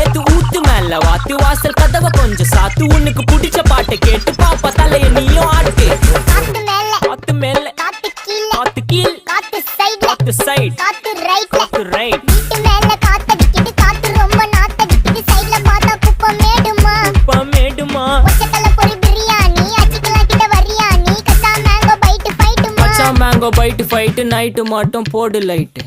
ஏத்து ஊத்து மேல வாத்து வாசல் கதவை கொஞ்சம் சாத்து உனக்கு பிடிச்ச பாட்டை கேட்டு பாப்பா தலைய நீயும் ஆட்டு காத்து மேல காத்து மேல காத்து கீழ காத்து கீழ் காத்து சைடுல காத்து சைடு காத்து ரைட்ல காத்து ரைட் வீட்டு மேல காத்தடிக்குது காத்து ரொம்ப நாத்தடிக்குது சைடுல பார்த்தா குப்பை மேடுமா மேடுமா ஒச்சக்கல்ல பொரி பிரியாணி அச்சிக்கலாம் கிட்ட வரியாணி கச்சா மேங்கோ பைட்டு ஃபைட்டுமா மேங்கோ பைட்டு ஃபைட்டு நைட்டு மட்டும் போடு லைட்டு